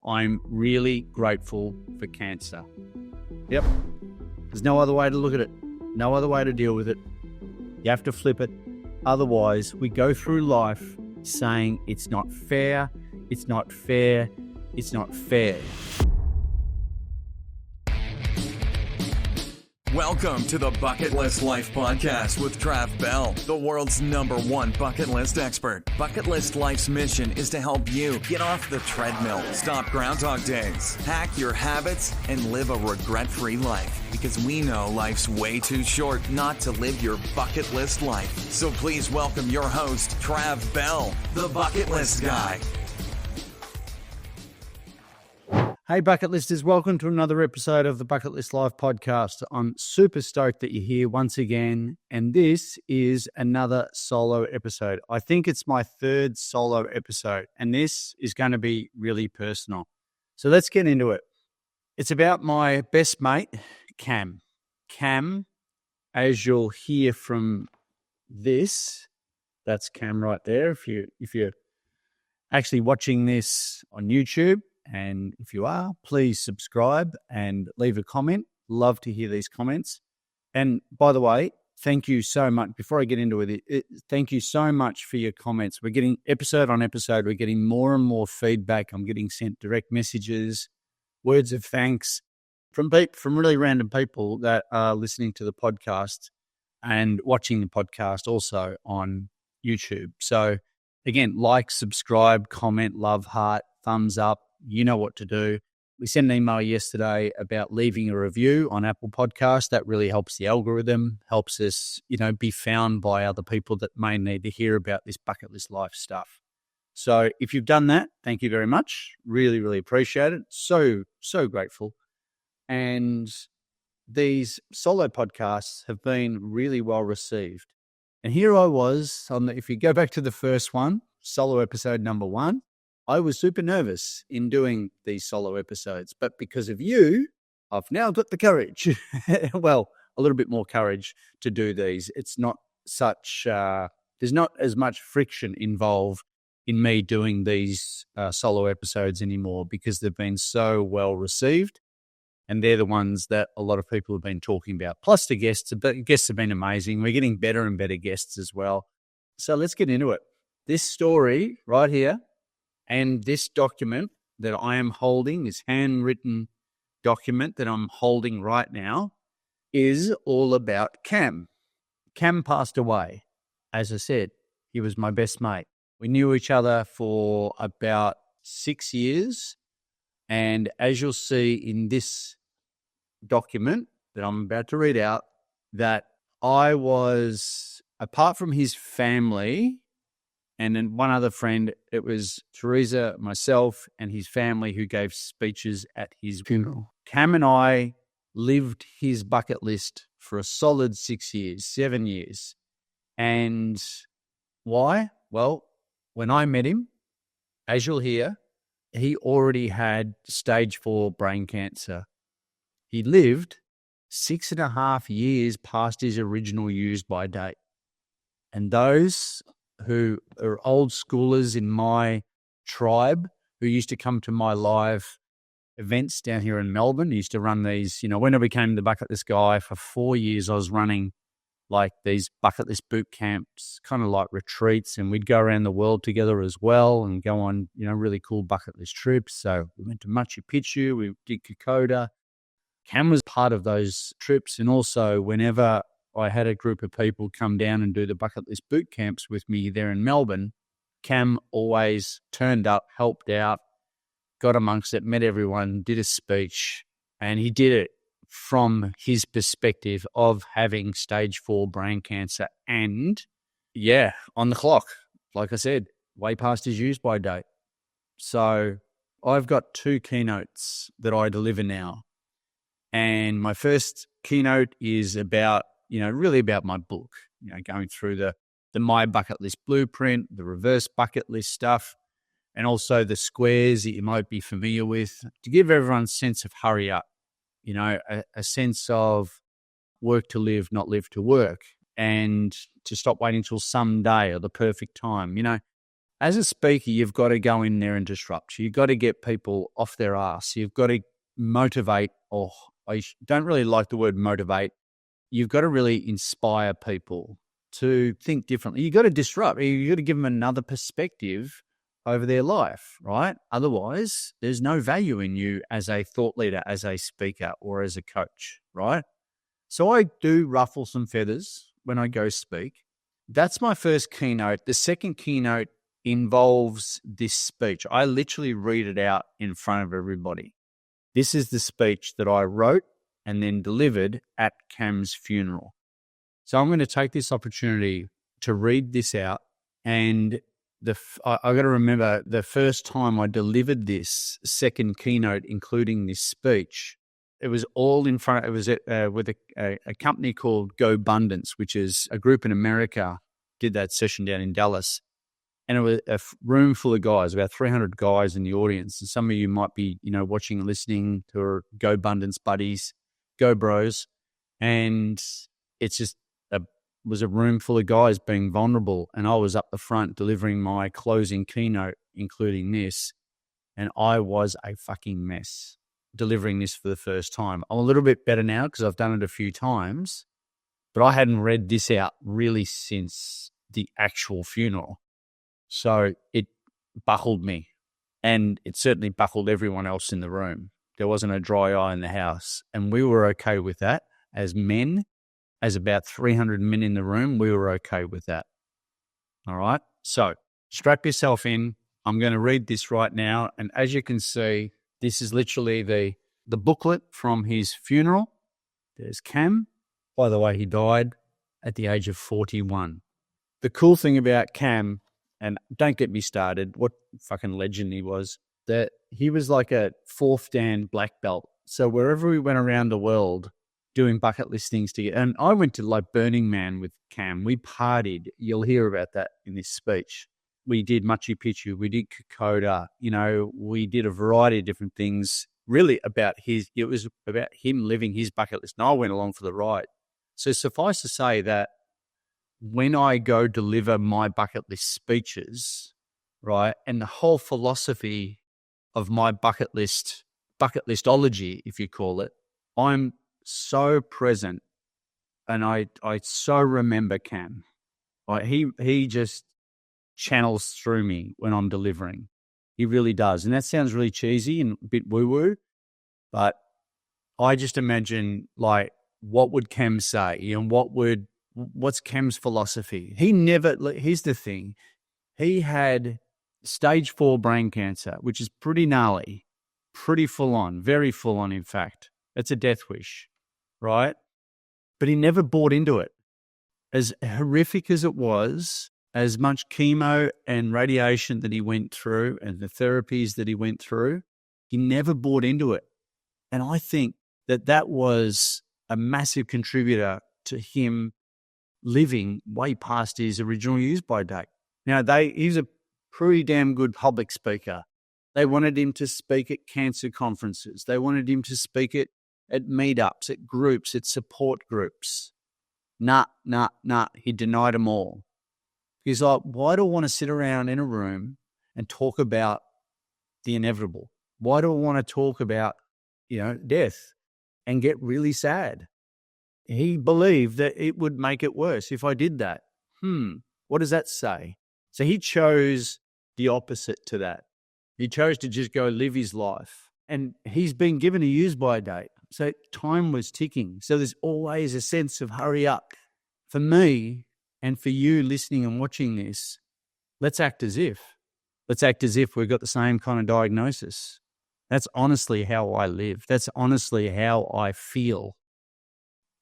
I'm really grateful for cancer. Yep. There's no other way to look at it. No other way to deal with it. You have to flip it. Otherwise, we go through life saying it's not fair, it's not fair, it's not fair. Welcome to the Bucket List Life Podcast with Trav Bell, the world's #1 bucket list expert. Bucket List Life's mission is to help you get off the treadmill, stop Groundhog Days, hack your habits, and live a regret-free life. Because we know life's way too short not to live your bucket list life. So please welcome your host, Trav Bell, the Bucket List Guy. Hey Bucket Listers, welcome to another episode of the Bucket List Live podcast. I'm super stoked that you're here once again, and this is another solo episode. I think it's my third solo episode, and this is going to be really personal. So let's get into it. It's about my best mate, Cam. Cam, as you'll hear from this, that's Cam right there. If you're actually watching this on YouTube, and if you are, please subscribe and leave a comment. Love to hear these comments. And by the way, thank you so much. Before I get into it, thank you so much for your comments. We're getting episode on episode, we're getting more and more feedback. I'm getting sent direct messages, words of thanks from really random people that are listening to the podcast and watching the podcast also on YouTube. So again, like, subscribe, comment, love, heart, thumbs up. You know what to do. We sent an email yesterday about leaving a review on Apple Podcasts. That really helps the algorithm, helps us, be found by other people that may need to hear about this bucket list life stuff. So if you've done that, thank you very much. Really, really appreciate it. So grateful. And these solo podcasts have been really well received. And here I was if you go back to the first one, solo episode number 1, I was super nervous in doing these solo episodes, but because of you, I've now got the courage. Well, a little bit more courage to do these. It's not such, there's not as much friction involved in me doing these solo episodes anymore because they've been so well received. And they're the ones that a lot of people have been talking about. Plus the guests, but guests have been amazing. We're getting better and better guests as well. So let's get into it. This story right here, and this document that I am holding, this handwritten document that I'm holding right now, is all about Cam. Cam passed away. As I said, he was my best mate. We knew each other for about 6 years. And as you'll see in this document that I'm about to read out, that I was, apart from his family, and then one other friend, it was Teresa, myself, and his family who gave speeches at his funeral. Cam and I lived his bucket list for a solid 7 years. And why? Well, when I met him, as you'll hear, he already had stage 4 brain cancer. He lived 6.5 years past his original use-by date. And those who are old schoolers in my tribe who used to come to my live events down here in Melbourne, used to run these, when I became the bucket list guy for 4 years, I was running like these bucket list boot camps, kind of like retreats, and we'd go around the world together as well and go on, really cool bucket list trips. So we went to Machu Picchu, we did Kokoda. Cam was part of those trips, and also whenever I had a group of people come down and do the bucket list boot camps with me there in Melbourne, Cam always turned up, helped out, got amongst it, met everyone, did a speech, and he did it from his perspective of having stage 4 brain cancer and, on the clock, like I said, way past his use-by date. So I've got 2 keynotes that I deliver now. And my first keynote is about, really about my book, going through the My Bucket List Blueprint, the reverse bucket list stuff, and also the squares that you might be familiar with, to give everyone a sense of hurry up, a sense of work to live, not live to work, and to stop waiting until someday or the perfect time. as a speaker, you've got to go in there and disrupt. You've got to get people off their ass. You've got to motivate, or I don't really like the word motivate. You've got to really inspire people to think differently. You've got to disrupt. You've got to give them another perspective over their life, right? Otherwise, there's no value in you as a thought leader, as a speaker, or as a coach, right? So I do ruffle some feathers when I go speak. That's my first keynote. The second keynote involves this speech. I literally read it out in front of everybody. This is the speech that I wrote and then delivered at Cam's funeral. So I'm going to take this opportunity to read this out. And I got to remember the first time I delivered this second keynote, including this speech, it was all in front. It was with a company called GoBundance, which is a group in America, did that session down in Dallas. And it was a room full of guys, about 300 guys in the audience. And some of you might be, watching and listening to our GoBundance buddies, Go Bros. And it's just was a room full of guys being vulnerable. And I was up the front delivering my closing keynote, including this. And I was a fucking mess delivering this for the first time. I'm a little bit better now because I've done it a few times, but I hadn't read this out really since the actual funeral. So it buckled me, and it certainly buckled everyone else in the room. There wasn't a dry eye in the house, and we were okay with that. As men, as about 300 men in the room, we were okay with that. All right? So strap yourself in. I'm going to read this right now, and as you can see, this is literally the booklet from his funeral. There's Cam. By the way, he died at the age of 41. The cool thing about Cam, and don't get me started, what fucking legend he was, that he was like a 4th Dan black belt. So wherever we went around the world doing bucket list things together, and I went to like Burning Man with Cam. We partied. You'll hear about that in this speech. We did Machu Picchu. We did Kokoda. We did a variety of different things really it was about him living his bucket list. And I went along for the ride. So suffice to say that when I go deliver my bucket list speeches, right, and the whole philosophy of my bucket listology, if you call it, I'm so present, and I so remember Cam. Like he just channels through me when I'm delivering. He really does. And that sounds really cheesy and a bit woo-woo, but I just imagine like what would Cam say and what's Cam's philosophy? Here's the thing. He had stage 4 brain cancer, which is pretty gnarly, pretty full on, very full on, in fact. It's a death wish, right? But he never bought into it. As horrific as it was, as much chemo and radiation that he went through and the therapies that he went through, he never bought into it. And I think that was a massive contributor to him living way past his original use-by date. Now, he's a pretty damn good public speaker. They wanted him to speak at cancer conferences. They wanted him to speak at meetups, at groups, at support groups. Nah. He denied them all. He's like, why do I want to sit around in a room and talk about the inevitable? Why do I want to talk about, death and get really sad? He believed that it would make it worse if I did that. What does that say? So he chose the opposite to that. He chose to just go live his life. And he's been given a use-by date. So time was ticking. So there's always a sense of hurry up. For me and for you listening and watching this, let's act as if. Let's act as if we've got the same kind of diagnosis. That's honestly how I live. That's honestly how I feel.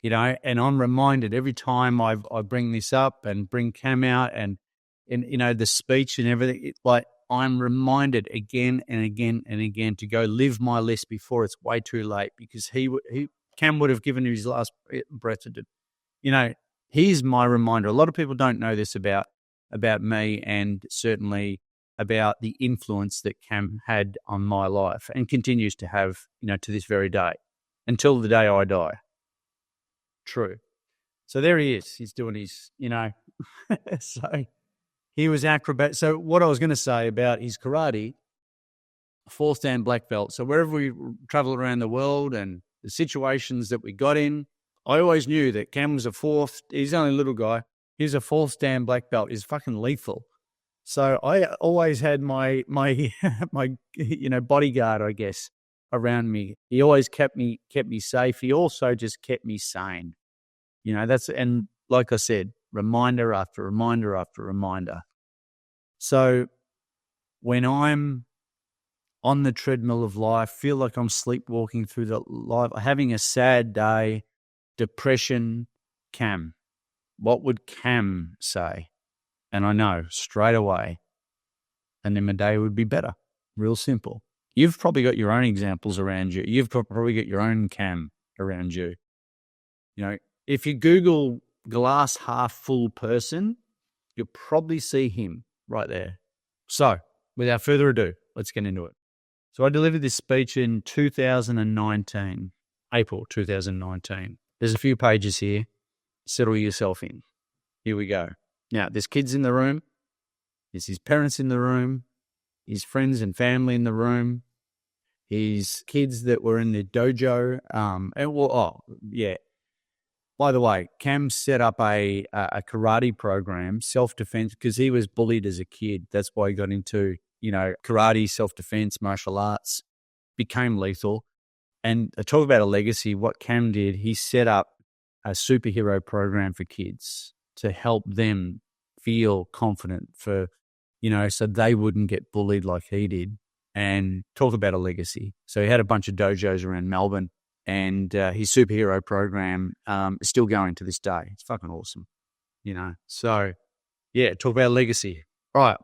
And I'm reminded every time I bring this up and bring Cam out and the speech and everything, I'm reminded again and again and again to go live my list before it's way too late, because Cam would have given his last breath to do. He's my reminder. A lot of people don't know this about me, and certainly about the influence that Cam had on my life and continues to have, to this very day, until the day I die. True. So there he is. He's doing his, so he was acrobat. So what I was going to say about his karate, 4th Dan black belt. So wherever we travel around the world and the situations that we got in, I always knew that Cam was he's only a little guy. He's a 4th Dan black belt. He's fucking lethal. So I always had my bodyguard, I guess, around me. He always kept me safe. He also just kept me sane. And like I said, reminder after reminder after reminder. So when I'm on the treadmill of life, feel like I'm sleepwalking through the life, having a sad day, depression, Cam. What would Cam say? And I know straight away, and then my day would be better. Real simple. You've probably got your own examples around you. You've probably got your own Cam around you. If you Google glass half full person, you'll probably see him right there. So without further ado, let's get into it. So I delivered this speech in 2019, April 2019. There's a few pages here. Settle yourself in. Here we go. Now, there's kids in the room. There's his parents in the room. His friends and family in the room. His kids that were in the dojo. By the way, Cam set up a karate program, self-defense, because he was bullied as a kid. That's why he got into, karate, self-defense, martial arts, became lethal. And I talk about a legacy. What Cam did, he set up a superhero program for kids to help them feel confident so they wouldn't get bullied like he did. And talk about a legacy. So he had a bunch of dojos around Melbourne, and his superhero program is still going to this day. It's fucking awesome, So, yeah, talk about legacy. All right.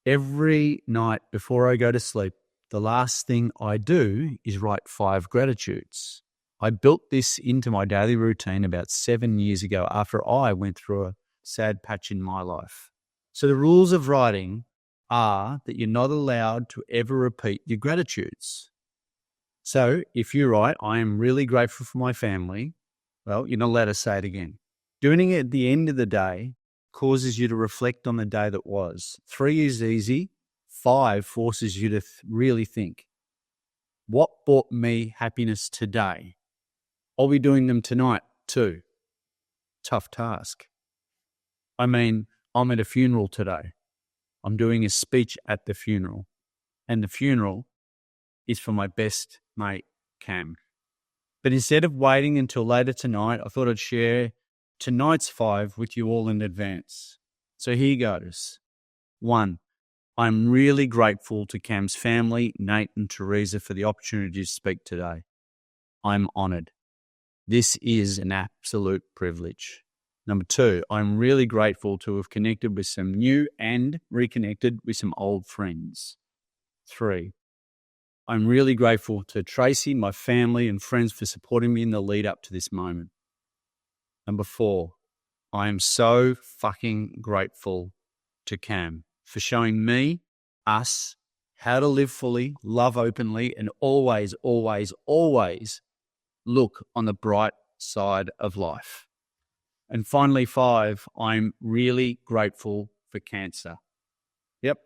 Every night before I go to sleep, the last thing I do is write 5 gratitudes. I built this into my daily routine about 7 years ago after I went through a sad patch in my life. So the rules of writing are that you're not allowed to ever repeat your gratitudes. So if you write, I am really grateful for my family, well, you're not allowed to say it again. Doing it at the end of the day causes you to reflect on the day that was. 3 is easy. 5 forces you to really think. What brought me happiness today? I'll be doing them tonight too. Tough task. I'm at a funeral today. I'm doing a speech at the funeral. And the funeral is for my best mate, Cam. But instead of waiting until later tonight, I thought I'd share tonight's 5 with you all in advance. So here goes. 1, I'm really grateful to Cam's family, Nate and Teresa, for the opportunity to speak today. I'm honoured. This is an absolute privilege. Number 2, I'm really grateful to have connected with some new and reconnected with some old friends. 3, I'm really grateful to Tracy, my family and friends for supporting me in the lead up to this moment. Number 4, I am so fucking grateful to Cam for showing me, us, how to live fully, love openly, and always, always, always look on the bright side of life. And finally, 5, I'm really grateful for cancer. Yep.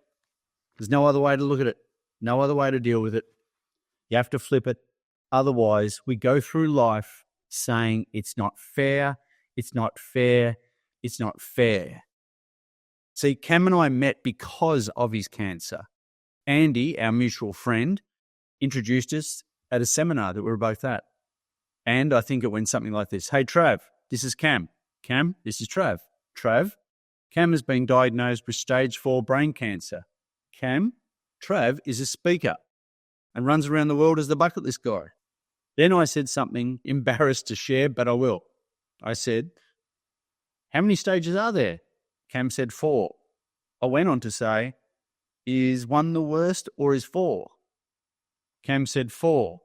There's no other way to look at it. No other way to deal with it. You have to flip it. Otherwise, we go through life saying it's not fair, it's not fair, it's not fair. See, Cam and I met because of his cancer. Andy, our mutual friend, introduced us at a seminar that we were both at. And I think it went something like this. Hey, Trav, this is Cam. Cam, this is Trav. Trav, Cam has been diagnosed with stage 4 brain cancer. Cam, Trav is a speaker and runs around the world as the bucket list guy. Then I said something embarrassed to share, but I will. I said, how many stages are there? Cam said 4. I went on to say, is 1 the worst or is 4? Cam said 4.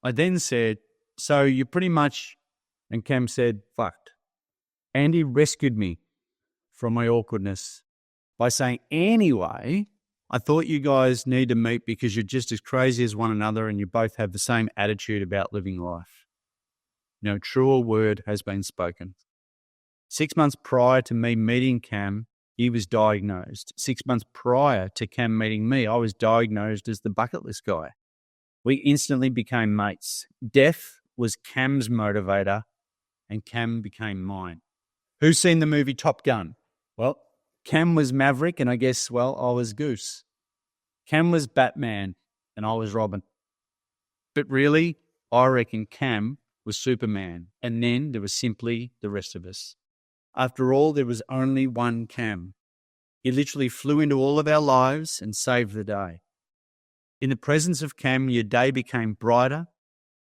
I then said, so you pretty much, and Cam said, fucked. Andy rescued me from my awkwardness by saying, anyway, I thought you guys need to meet because you're just as crazy as one another and you both have the same attitude about living life. No truer word has been spoken. 6 months prior to me meeting Cam, he was diagnosed. 6 months prior to Cam meeting me, I was diagnosed as the bucket list guy. We instantly became mates. Death was Cam's motivator, and Cam became mine. Who's seen the movie Top Gun? Well, Cam was Maverick, and I guess, well, I was Goose. Cam was Batman, and I was Robin. But really, I reckon Cam was Superman, and then there was simply the rest of us. After all, there was only one Cam. He literally flew into all of our lives and saved the day. In the presence of Cam, your day became brighter,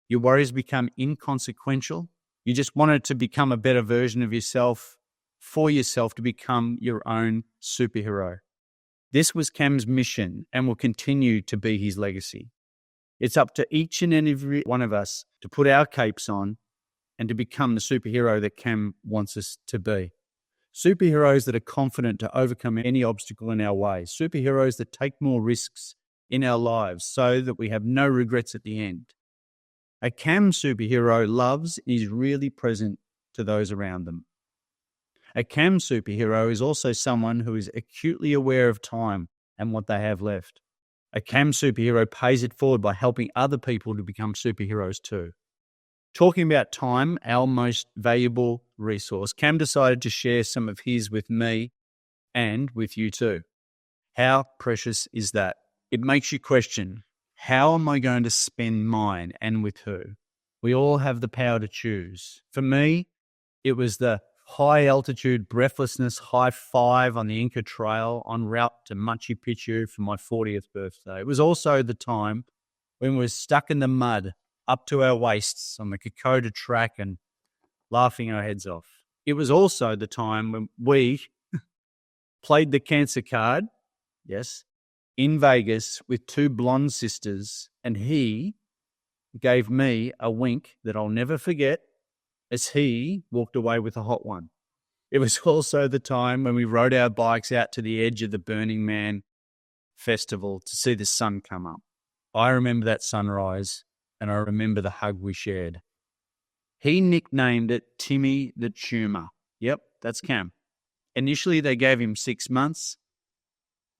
your worries became inconsequential. You just wanted to become a better version of yourself, for yourself, to become your own superhero. This was Cam's mission and will continue to be his legacy. It's up to each and every one of us to put our capes on and to become the superhero that Cam wants us to be. Superheroes that are confident to overcome any obstacle in our way. Superheroes that take more risks in our lives so that we have no regrets at the end. A Cam superhero loves and is really present to those around them. A Cam superhero is also someone who is acutely aware of time and what they have left. A Cam superhero pays it forward by helping other people to become superheroes too. Talking about time, our most valuable resource, Cam decided to share some of his with me and with you too. How precious is that? It makes you question, how am I going to spend mine and with who? We all have the power to choose. For me, it was the high altitude breathlessness high five on the Inca Trail en route to Machu Picchu for my 40th birthday. It was also the time when we were stuck in the mud up to our waists on the Kokoda track and laughing our heads off. It was also the time when we played the cancer card, yes, in Vegas with two blonde sisters, and he gave me a wink that I'll never forget as he walked away with a hot one. It was also the time when we rode our bikes out to the edge of the Burning Man festival to see the sun come up. I remember that sunrise, and I remember the hug we shared. He nicknamed it Timmy the Tumor. Yep, that's Cam. Initially, they gave him 6 months.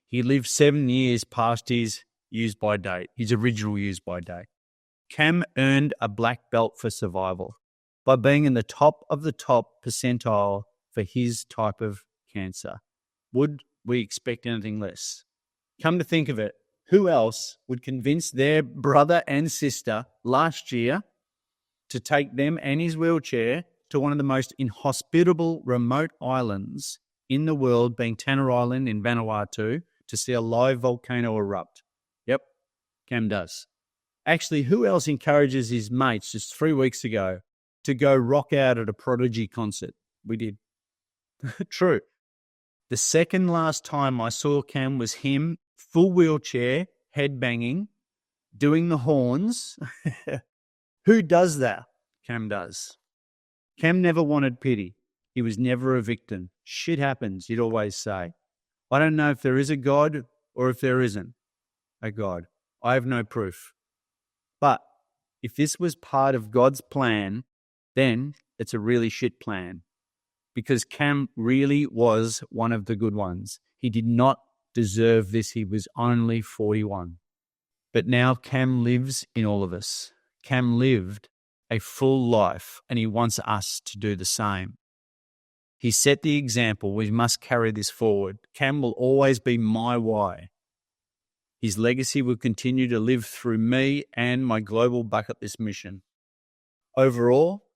He lived 7 years past his use-by date, his original use-by date. Cam earned a black belt for survival by being in the top of the top percentile for his type of cancer. Would we expect anything less? Come to think of it, who else would convince their brother and sister last year to take them and his wheelchair to one of the most inhospitable remote islands in the world, being Tanner Island in Vanuatu, to see a live volcano erupt? Yep, Cam does. Actually, who else encourages his mates just 3 weeks ago to go rock out at a Prodigy concert? We did. True. The second last time I saw Cam was him, full wheelchair, headbanging, doing the horns. Who does that? Cam does. Cam never wanted pity. He was never a victim. Shit happens, he'd always say. I don't know if there is a God or if there isn't a God. I have no proof. But if this was part of God's plan, then it's a really shit plan. Because Cam really was one of the good ones. He did not deserve this. He was only 41. But now Cam lives in all of us. Cam lived a full life, and he wants us to do the same. He set the example. We must carry this forward. Cam will always be my why. His legacy will continue to live through me and my global bucket list mission. Overall,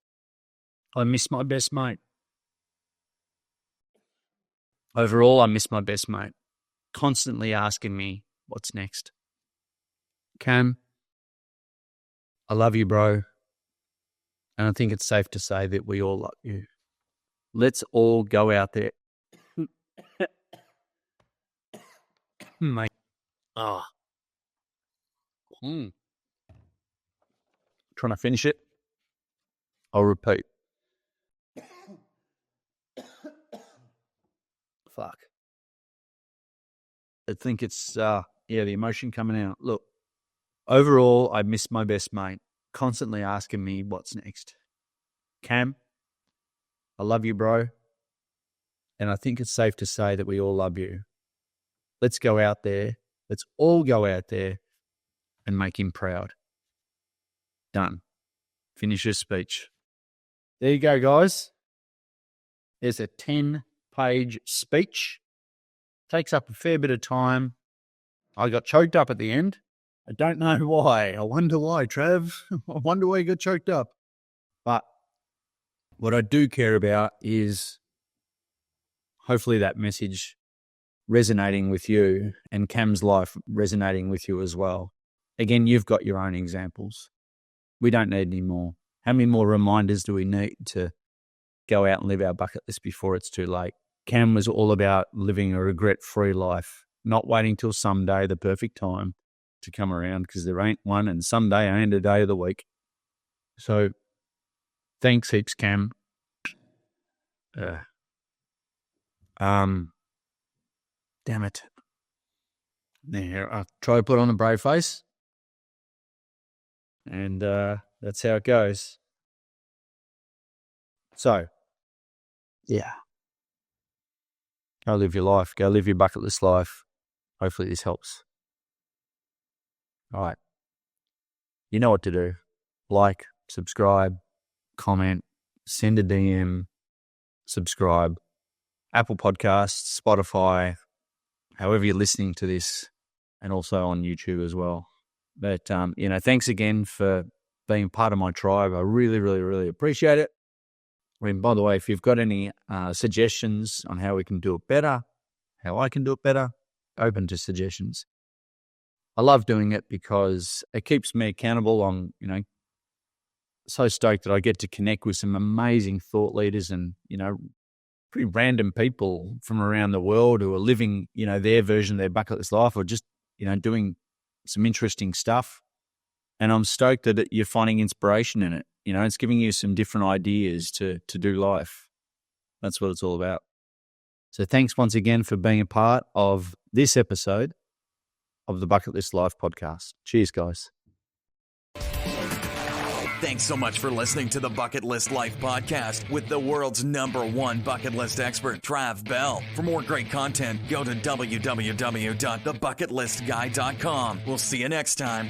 I miss my best mate. Constantly asking me, what's next? Cam, I love you, bro. And I think it's safe to say that we all love you. Let's all go out there. Mate. Oh. Trying to finish it. I'll repeat. Fuck. I think it's, the emotion coming out. Look, overall, I miss my best mate, constantly asking me what's next. Cam, I love you, bro. And I think it's safe to say that we all love you. Let's go out there. Let's all go out there and make him proud. Done. Finish your speech. There you go, guys. There's a 10-page speech. Takes up a fair bit of time. I got choked up at the end. I don't know why. I wonder why, Trav. I wonder why you got choked up. But what I do care about is hopefully that message resonating with you and Cam's life resonating with you as well. Again, you've got your own examples. We don't need any more. How many more reminders do we need to go out and live our bucket list before it's too late? Cam was all about living a regret-free life, not waiting till someday, the perfect time, to come around, because there ain't one, and someday ain't a day of the week. So thanks heaps, Cam. Damn it. There, I'll try to put on a brave face. And that's how it goes. So, yeah. Go live your life. Go live your bucket list life. Hopefully this helps. All right. You know what to do. Like, subscribe, comment, send a DM, subscribe. Apple Podcasts, Spotify, however you're listening to this, and also on YouTube as well. But, thanks again for being part of my tribe. I really, really, really appreciate it. I mean, by the way, if you've got any suggestions on how we can do it better, how I can do it better, open to suggestions. I love doing it because it keeps me accountable. I'm, so stoked that I get to connect with some amazing thought leaders and, pretty random people from around the world who are living, their version of their bucket list life, or just, doing some interesting stuff. And I'm stoked that you're finding inspiration in it. It's giving you some different ideas to do life. That's what it's all about. So thanks once again for being a part of this episode of the Bucket List Life podcast. Cheers, guys. Thanks so much for listening to the Bucket List Life podcast with the world's #1 bucket list expert, Trav Bell. For more great content, go to www.thebucketlistguy.com. We'll see you next time.